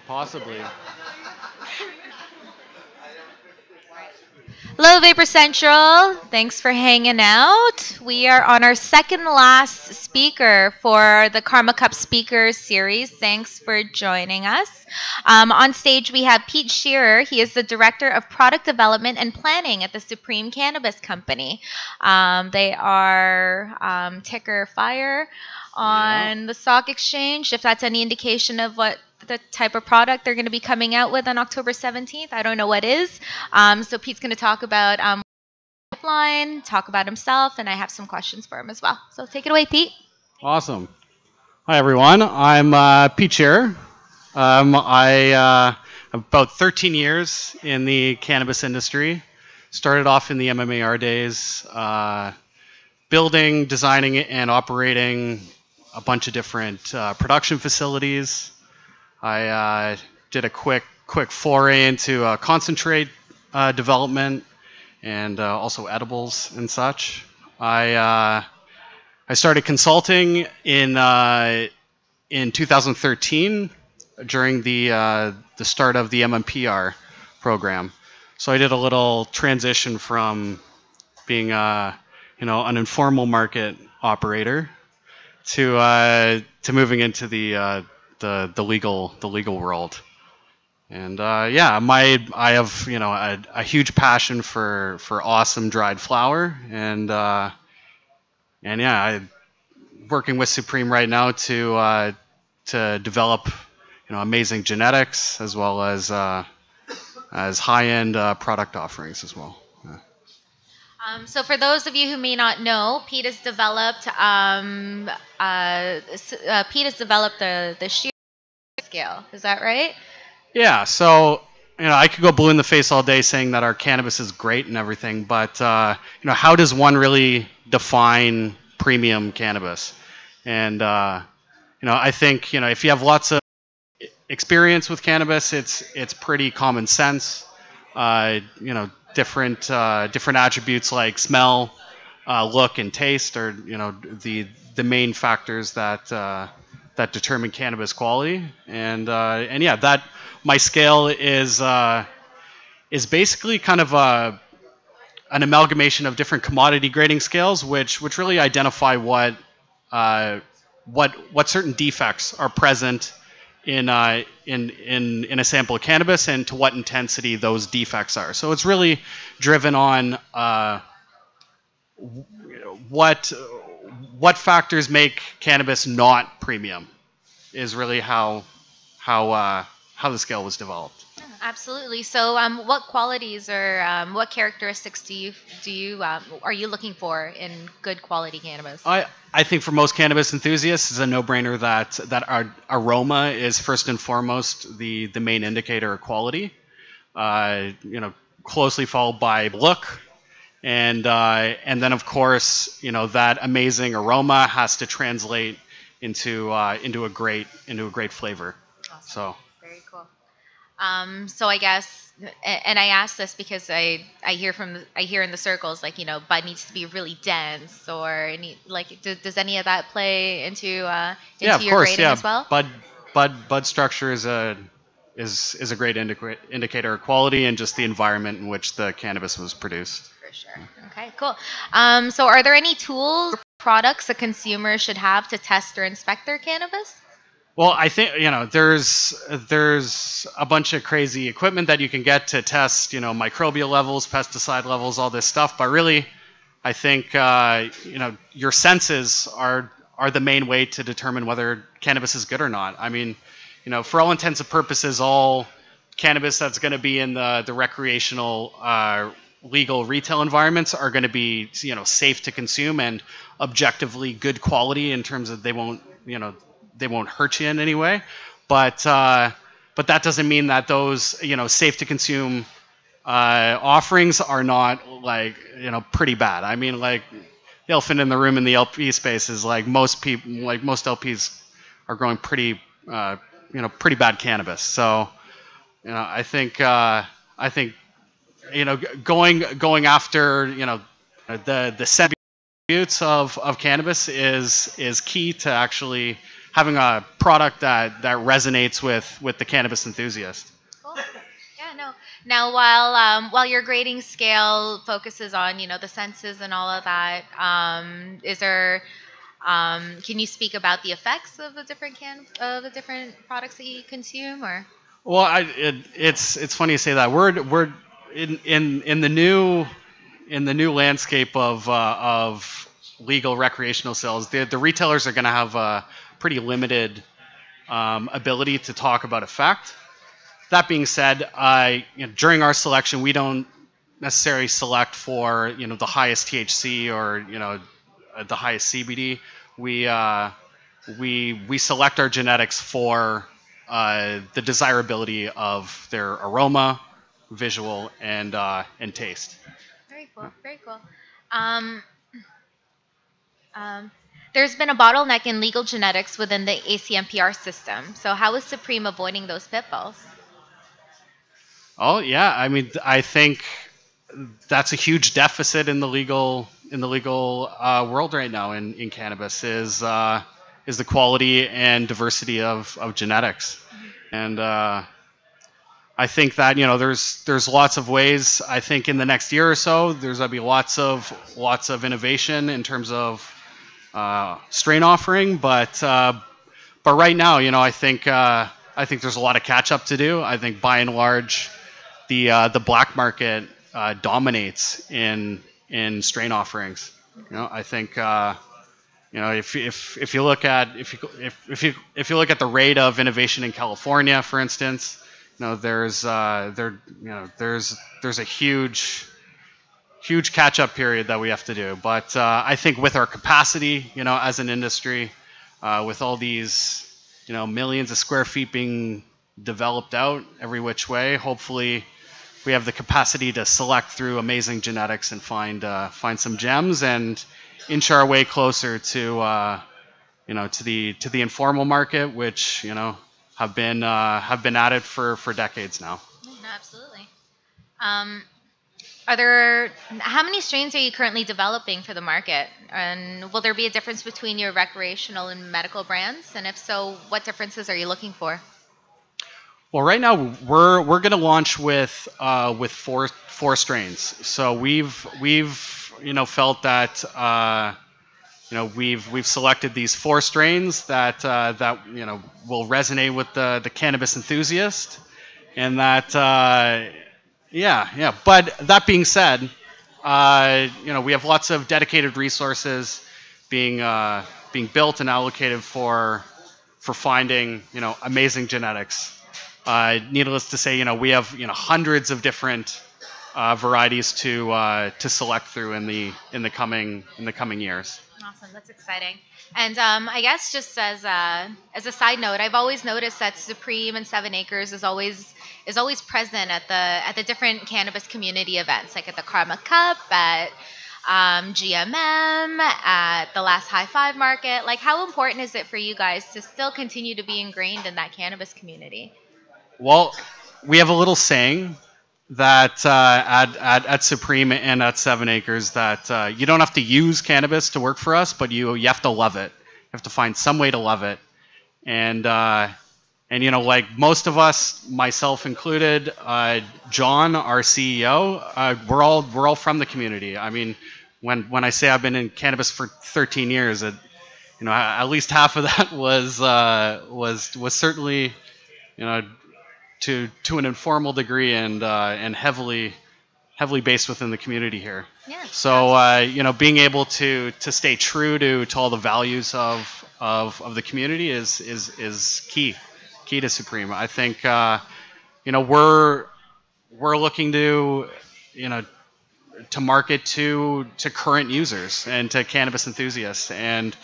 Possibly. Hello, Vapor Central. Thanks for hanging out. We are on our second last speaker for the Karma Cup Speakers series. Thanks for joining us. On stage, we have Pete Shearer. He is the Director of Product Development and Planning at the Supreme Cannabis Company. They are ticker FIRE Yeah. on the stock exchange. If that's any indication of what the type of product they're going to be coming out with on October 17th, I don't know what is. So Pete's going to talk about pipeline, talk about himself, and I have some questions for him as well. So take it away, Pete. Awesome. Hi, everyone. I'm Pete Shearer. I have about 13 years in the cannabis industry. Started off in the MMAR days, building, designing, and operating a bunch of different production facilities. I did a quick foray into concentrate development and also edibles and such. I started consulting in 2013 during the start of the MMPR program. So I did a little transition from being an informal market operator to moving into the legal world. And yeah, I have a huge passion for awesome dried flower, and yeah, working with Supreme right now to develop amazing genetics as well as high-end product offerings as well. Yeah. So for those of you who may not know, Pete has developed the shear scale. Is that right? Yeah, so I could go blue in the face all day saying that our cannabis is great and everything, but how does one really define premium cannabis? And I think if you have lots of experience with cannabis, it's pretty common sense. Different attributes like smell, look, and taste are the main factors that determine cannabis quality. And yeah, that my scale is basically kind of an amalgamation of different commodity grading scales, which really identify what certain defects are present in a sample of cannabis and to what intensity those defects are. So it's really driven on what factors make cannabis not premium is really how the scale was developed. Absolutely. So, what qualities or what characteristics are you looking for in good quality cannabis? I think for most cannabis enthusiasts, it's a no-brainer that our aroma is first and foremost the main indicator of quality. Closely followed by look, and then of course that amazing aroma has to translate into a great flavor. Awesome. So. Very cool. So I guess, and I ask this because I hear in the circles bud needs to be really dense, or does any of that play into Yeah, of your course, grading yeah. as well? Bud structure is a great indicator of quality and just the environment in which the cannabis was produced. For sure. Okay, cool. So are there any tools or products a consumer should have to test or inspect their cannabis? Well, I think there's a bunch of crazy equipment that you can get to test microbial levels, pesticide levels, all this stuff. But really, I think your senses are the main way to determine whether cannabis is good or not. I mean, for all intents and purposes, all cannabis that's going to be in the recreational legal retail environments are going to be safe to consume and objectively good quality in terms of they won't hurt you in any way, but that doesn't mean that those safe to consume offerings are not pretty bad. I mean, the elephant in the room in the LP space is most LPs are growing pretty bad cannabis. So I think going after the Attributes of cannabis is key to actually having a product that resonates with the cannabis enthusiast. Cool. Yeah, no. Now, while your grading scale focuses on the senses and all of that, is there can you speak about the effects of the different products that you consume, or? Well, it's funny you say that. We're in the new landscape of legal recreational sales. The retailers are going to have a pretty limited ability to talk about effect. That being said, during our selection, we don't necessarily select for the highest THC or the highest CBD. We we select our genetics for the desirability of their aroma, visual, and taste. Very cool. Very cool. Um, um, there's been a bottleneck in legal genetics within the ACMPR system. So how is Supreme avoiding those pitfalls? Oh yeah, I mean, I think that's a huge deficit in the legal world right now in cannabis is the quality and diversity of genetics, and I think that there's lots of ways. I think in the next year or so, there's gonna be lots of innovation in terms of strain offering, but right now, I think there's a lot of catch up to do. I think by and large, the black market dominates in strain offerings. I think if you look at if you look at the rate of innovation in California, for instance, there's a huge catch up period that we have to do. But I think with our capacity, as an industry, with all these millions of square feet being developed out every which way, hopefully we have the capacity to select through amazing genetics and find some gems and inch our way closer to the informal market, which have been at it for decades now. No, absolutely. Um, are there how many strains are you currently developing for the market? And will there be a difference between your recreational and medical brands? And if so, what differences are you looking for? Well, right now we're going to launch with four strains. So we've felt that we've selected these four strains that will resonate with the cannabis enthusiast, and that yeah. But that being said, we have lots of dedicated resources being built and allocated for finding amazing genetics. Needless to say, we have hundreds of different varieties to select through in the coming years. Awesome, that's exciting. And I guess just as a side note, I've always noticed that Supreme and Seven Acres is always present at the different cannabis community events, like at the Karma Cup, at GMM, at the last High Five Market. Like, how important is it for you guys to still continue to be ingrained in that cannabis community? Well, we have a little saying that at Supreme and at Seven Acres that you don't have to use cannabis to work for us, but you have to love it. You have to find some way to love it, and like most of us, myself included, John, our CEO, we're all from the community. I mean, when I say I've been in cannabis for 13 years, at least half of that was certainly to an informal degree and heavily based within the community here. Yeah. So being able to stay true to all the values of the community is key to Supreme. I think we're looking to market to current users and to cannabis enthusiasts, and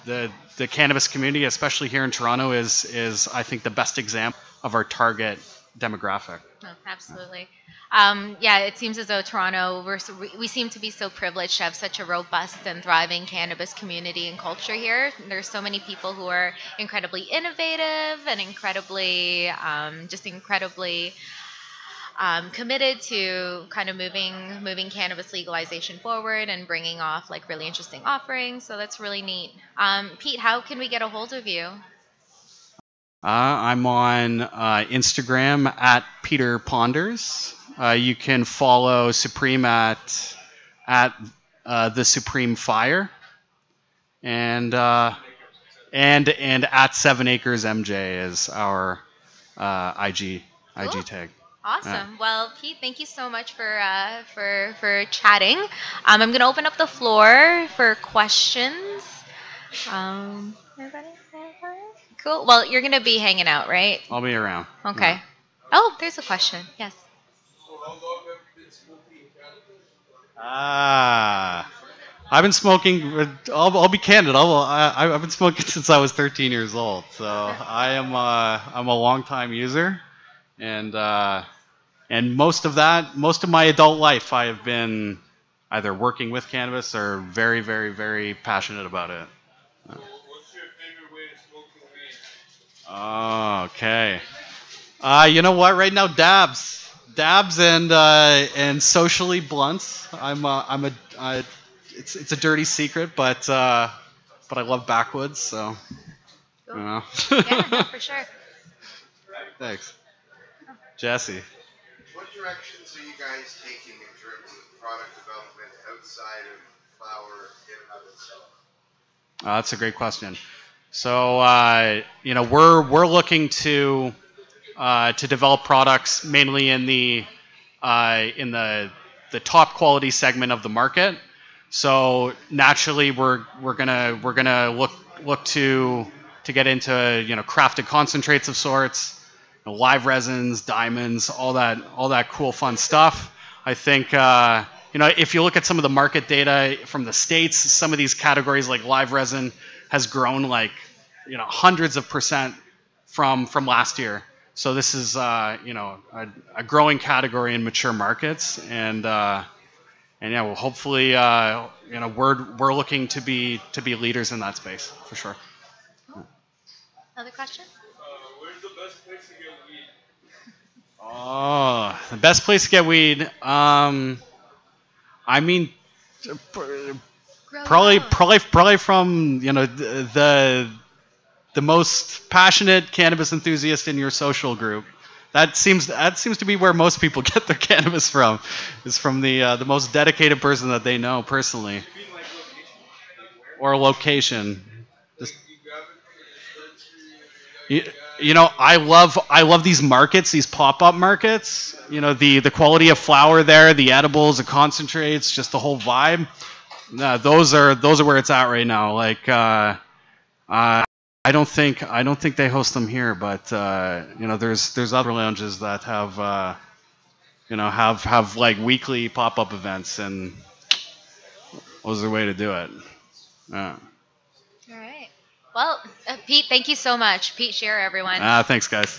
the cannabis community, especially here in Toronto, is I think the best example of our target demographic. Oh, absolutely. Yeah, it seems as though Toronto, we seem to be so privileged to have such a robust and thriving cannabis community and culture here. There's so many people who are incredibly innovative and incredibly committed to kind of moving cannabis legalization forward and bringing off like really interesting offerings. So that's really neat. Pete, how can we get a hold of you? I'm on Instagram at Peter Ponders. You can follow Supreme at the Supreme Fire, and and at 7 Acres MJ is our IG tag. Awesome. Well, Pete, thank you so much for chatting. I'm gonna open up the floor for questions. Anybody? Cool. Well, you're gonna be hanging out, right? I'll be around. Okay. Yeah. Oh, there's a question. Yes. I've been smoking. I'll be candid. I've been smoking since I was 13 years old. So I'm a long time user, and most of my adult life, I have been either working with cannabis or very, very, very passionate about it. What's your favorite way to smoke weed? Oh, okay. You know what? Right now, dabs, and socially blunts. It's a dirty secret, but I love backwoods, so Cool. you know. Yeah, no, for sure. Thanks, Jesse. What directions are you guys taking in terms of product development outside of flower in and of itself? That's a great question. So we're looking to develop products mainly in the top quality segment of the market. So naturally, we're gonna look to get into crafted concentrates of sorts, live resins, diamonds, all that cool fun stuff. I think if you look at some of the market data from the States, some of these categories like live resin has grown like hundreds of percent from last year. So this is a growing category in mature markets, and yeah, well, hopefully we're looking to be leaders in that space for sure. Another question? Where's the best place to get weed? Oh, the best place to get weed. I mean, probably from the most passionate cannabis enthusiast in your social group. That seems to be where most people get their cannabis from. Is from the most dedicated person that they know personally, or location. Just, I love these markets, these pop-up markets. The quality of flower there, the edibles, the concentrates, just the whole vibe. Those are where it's at right now. Like I don't think they host them here, but there's other lounges that have have like weekly pop-up events, and those are the way to do it. Yeah. All right. Well, Pete, thank you so much. Pete Shearer, everyone. Thanks, guys.